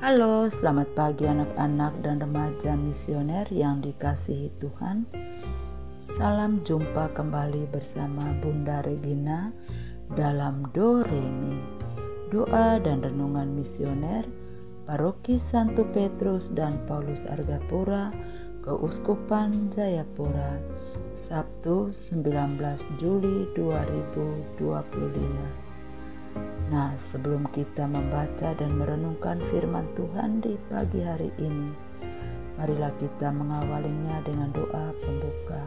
Halo, selamat pagi anak-anak dan remaja misioner yang dikasihi Tuhan. Salam jumpa kembali bersama Bunda Regina dalam Do Re Mi, doa dan renungan misioner Paroki Santo Petrus dan Paulus Argapura, Keuskupan Jayapura, Sabtu 19 Juli 2025. Nah, sebelum kita membaca dan merenungkan firman Tuhan di pagi hari ini, marilah kita mengawalinya dengan doa pembuka.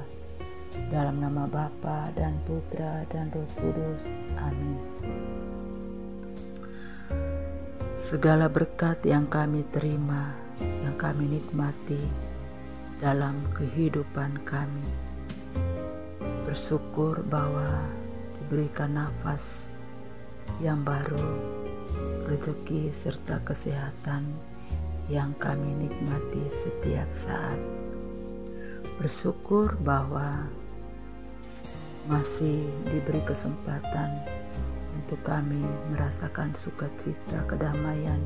Dalam nama Bapa dan Putra dan Roh Kudus. Amin. Segala berkat yang kami terima, yang kami nikmati dalam kehidupan kami, bersyukur bahwa diberikan nafas yang baru, rezeki serta kesehatan yang kami nikmati setiap saat. Bersyukur bahwa masih diberi kesempatan untuk kami merasakan sukacita kedamaian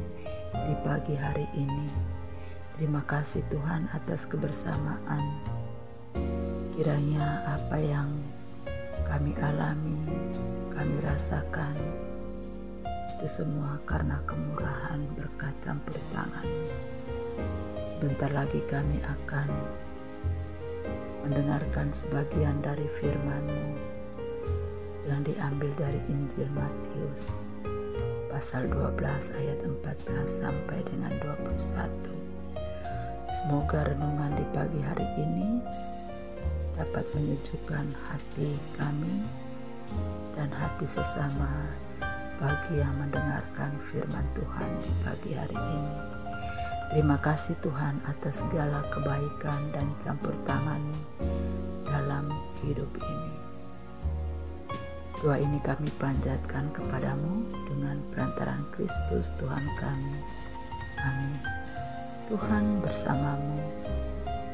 di pagi hari ini. Terima kasih Tuhan atas kebersamaan. Kiranya apa yang kami alami, kami rasakan, itu semua karena kemurahan berkat campur tangan. Sebentar lagi kami akan mendengarkan sebagian dari firman-Mu yang diambil dari Injil Matius pasal 12 ayat 14 sampai dengan 21. Semoga renungan di pagi hari ini dapat menyejukkan hati kami dan hati sesama bagi yang mendengarkan firman Tuhan di pagi hari ini. Terima kasih Tuhan atas segala kebaikan dan campur tangan-Mu dalam hidup ini. Doa ini kami panjatkan kepadamu dengan perantaraan Kristus Tuhan kami. Amin. Tuhan bersamamu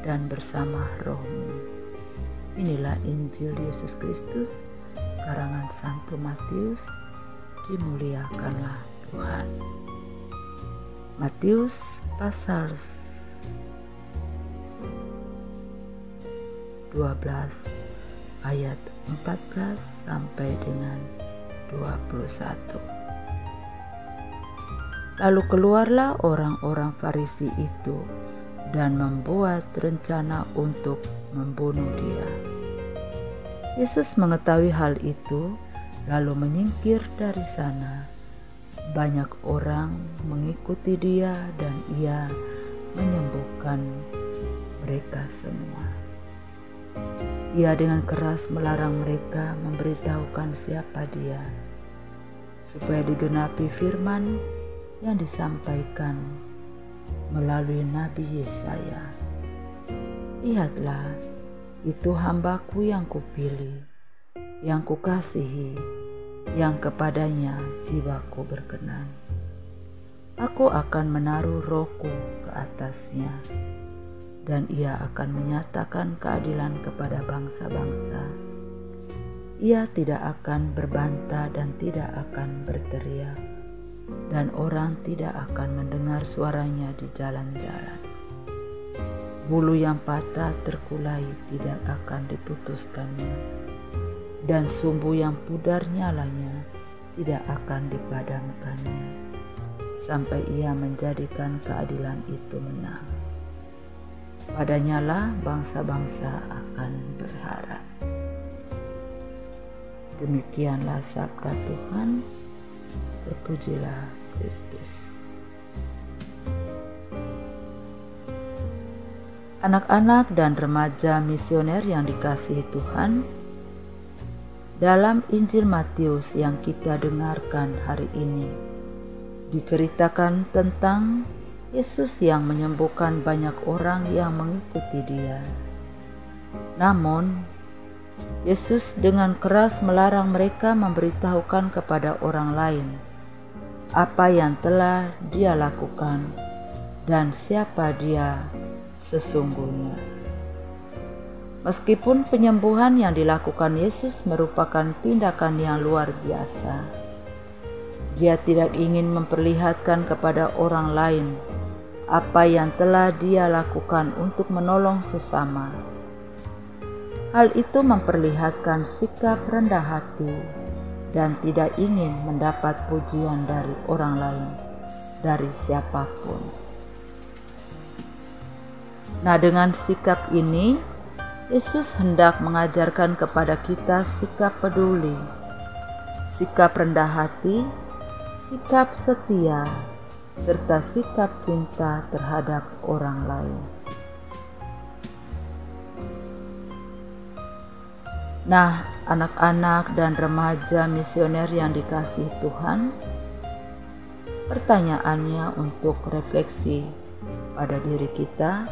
dan bersama roh-Mu. Inilah Injil Yesus Kristus, karangan Santo Matius. Dimuliakanlah Tuhan. Matius pasal 12 ayat 14 sampai dengan 21. Lalu keluarlah orang-orang Farisi itu dan membuat rencana untuk membunuh Dia. Yesus mengetahui hal itu, lalu menyingkir dari sana. Banyak orang mengikuti Dia dan Ia menyembuhkan mereka semua. Ia dengan keras melarang mereka memberitahukan siapa Dia, supaya digenapi firman yang disampaikan melalui Nabi Yesaya. Lihatlah, itu hamba-Ku yang Kupilih, yang Kukasihi, yang kepadanya jiwaku berkenan. Aku akan menaruh rohku ke atasnya, dan ia akan menyatakan keadilan kepada bangsa-bangsa. Ia tidak akan berbantah dan tidak akan berteriak, dan orang tidak akan mendengar suaranya di jalan-jalan. Bulu yang patah terkulai tidak akan diputuskannya, dan sumbu yang pudar nyalanya tidak akan dipadamkannya, sampai Ia menjadikan keadilan itu menang. Padanya lah bangsa-bangsa akan berharap. Demikianlah sabda Tuhan. Terpujilah Kristus. Anak-anak dan remaja misioner yang dikasihi Tuhan, dalam Injil Matius yang kita dengarkan hari ini, diceritakan tentang Yesus yang menyembuhkan banyak orang yang mengikuti Dia. Namun, Yesus dengan keras melarang mereka memberitahukan kepada orang lain apa yang telah Dia lakukan dan siapa Dia sesungguhnya. Meskipun penyembuhan yang dilakukan Yesus merupakan tindakan yang luar biasa, Dia tidak ingin memperlihatkan kepada orang lain apa yang telah dia lakukan untuk menolong sesama. Hal itu memperlihatkan sikap rendah hati dan tidak ingin mendapat pujian dari orang lain, dari siapapun. Nah, dengan sikap ini, Yesus hendak mengajarkan kepada kita sikap peduli, sikap rendah hati, sikap setia, serta sikap cinta terhadap orang lain. Nah, anak-anak dan remaja misioner yang dikasihi Tuhan, pertanyaannya untuk refleksi pada diri kita,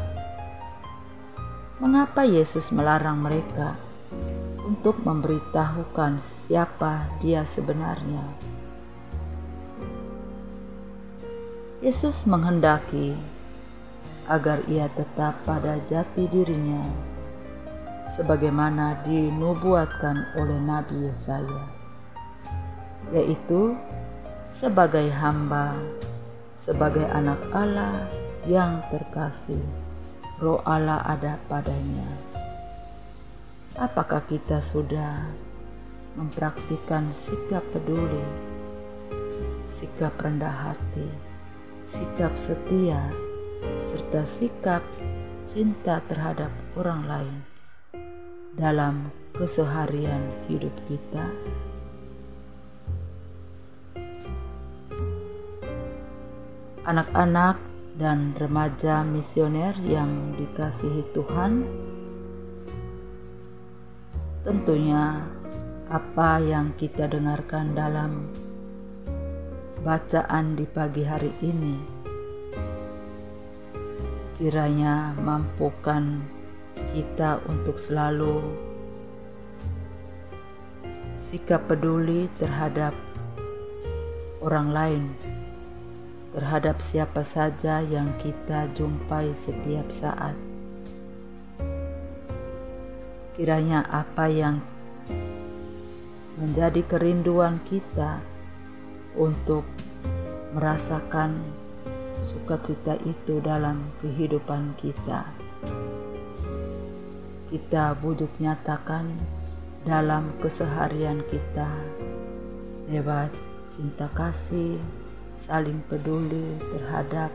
mengapa Yesus melarang mereka untuk memberitahukan siapa Dia sebenarnya? Yesus menghendaki agar ia tetap pada jati dirinya, sebagaimana dinubuatkan oleh Nabi Yesaya, yaitu sebagai hamba, sebagai anak Allah yang terkasih, Roh Allah ada padanya. Apakah kita sudah mempraktikkan sikap peduli, sikap rendah hati, sikap setia, serta sikap cinta terhadap orang lain dalam keseharian hidup kita? Anak-anak dan remaja misioner yang dikasihi Tuhan, tentunya apa yang kita dengarkan dalam bacaan di pagi hari ini kiranya mampukan kita untuk selalu sikap peduli terhadap orang lain, terhadap siapa saja yang kita jumpai setiap saat. Kiranya apa yang menjadi kerinduan kita untuk merasakan sukacita itu dalam kehidupan kita, kita wujud nyatakan dalam keseharian kita lewat cinta kasih, saling peduli terhadap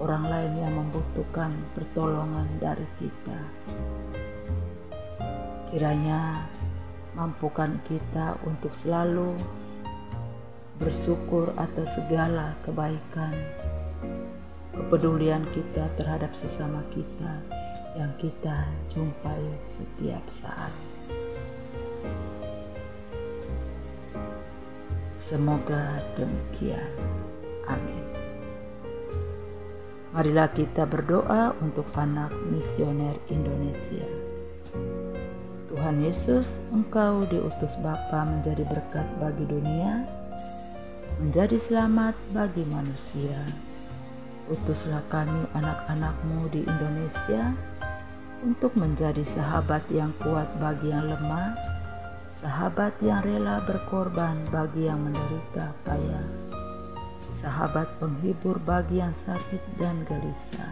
orang lain yang membutuhkan pertolongan dari kita. Kiranya mampukan kita untuk selalu bersyukur atas segala kebaikan, kepedulian kita terhadap sesama kita yang kita jumpai setiap saat. Semoga demikian. Amin. Marilah kita berdoa untuk anak misioner Indonesia. Tuhan Yesus, Engkau diutus Bapa menjadi berkat bagi dunia, menjadi selamat bagi manusia. Utuslah kami anak-anak-Mu di Indonesia untuk menjadi sahabat yang kuat bagi yang lemah, sahabat yang rela berkorban bagi yang menderita payah, sahabat penghibur bagi yang sakit dan gelisah.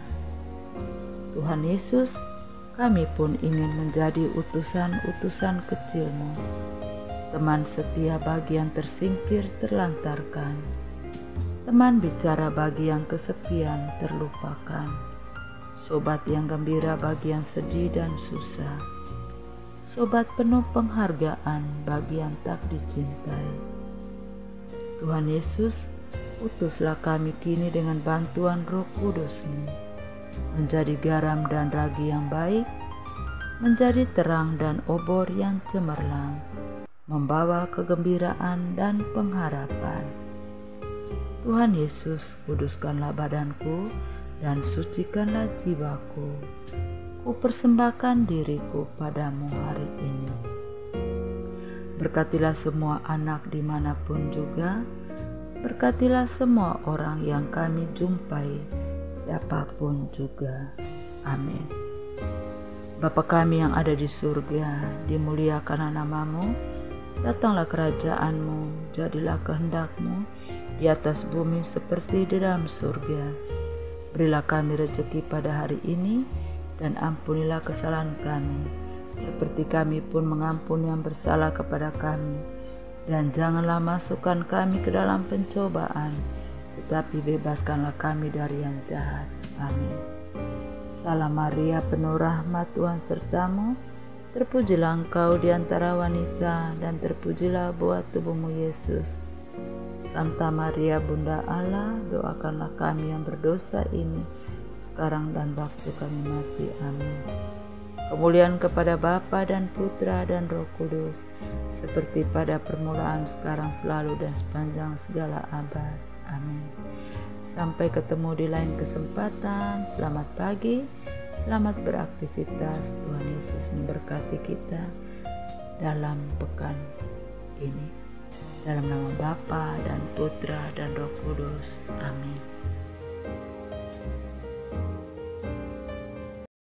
Tuhan Yesus, kami pun ingin menjadi utusan-utusan kecil-Mu, teman setia bagi yang tersingkir terlantarkan, teman bicara bagi yang kesepian terlupakan, sobat yang gembira bagi yang sedih dan susah, sobat penuh penghargaan bagi yang tak dicintai. Tuhan Yesus, utuslah kami kini dengan bantuan Roh Kudus-Mu, menjadi garam dan ragi yang baik, menjadi terang dan obor yang cemerlang, membawa kegembiraan dan pengharapan. Tuhan Yesus, kuduskanlah badanku dan sucikanlah jiwaku. Ku persembahkan diriku padamu hari ini. Berkatilah semua anak dimanapun juga, berkatilah semua orang yang kami jumpai, siapapun juga. Amin. Bapa kami yang ada di surga, dimuliakanlah nama-Mu, Datanglah kerajaan-Mu, jadilah kehendak-Mu di atas bumi seperti di dalam surga. Berilah kami rezeki pada hari ini, dan ampunilah kesalahan kami, seperti kami pun mengampuni yang bersalah kepada kami. Dan janganlah masukkan kami ke dalam pencobaan, tetapi bebaskanlah kami dari yang jahat. Amin. Salam Maria, penuh rahmat, Tuhan sertamu. Terpujilah engkau di antara wanita, dan terpujilah buah tubuhmu Yesus. Santa Maria Bunda Allah, doakanlah kami yang berdosa ini, sekarang dan waktu kami mati. Amin. Kemuliaan kepada Bapa dan Putra dan Roh Kudus, seperti pada permulaan, sekarang, selalu, dan sepanjang segala abad. Amin. Sampai ketemu di lain kesempatan. Selamat pagi, selamat beraktivitas. Tuhan Yesus memberkati kita dalam pekan ini. Dalam nama Bapa dan Putra dan Roh Kudus. Amin.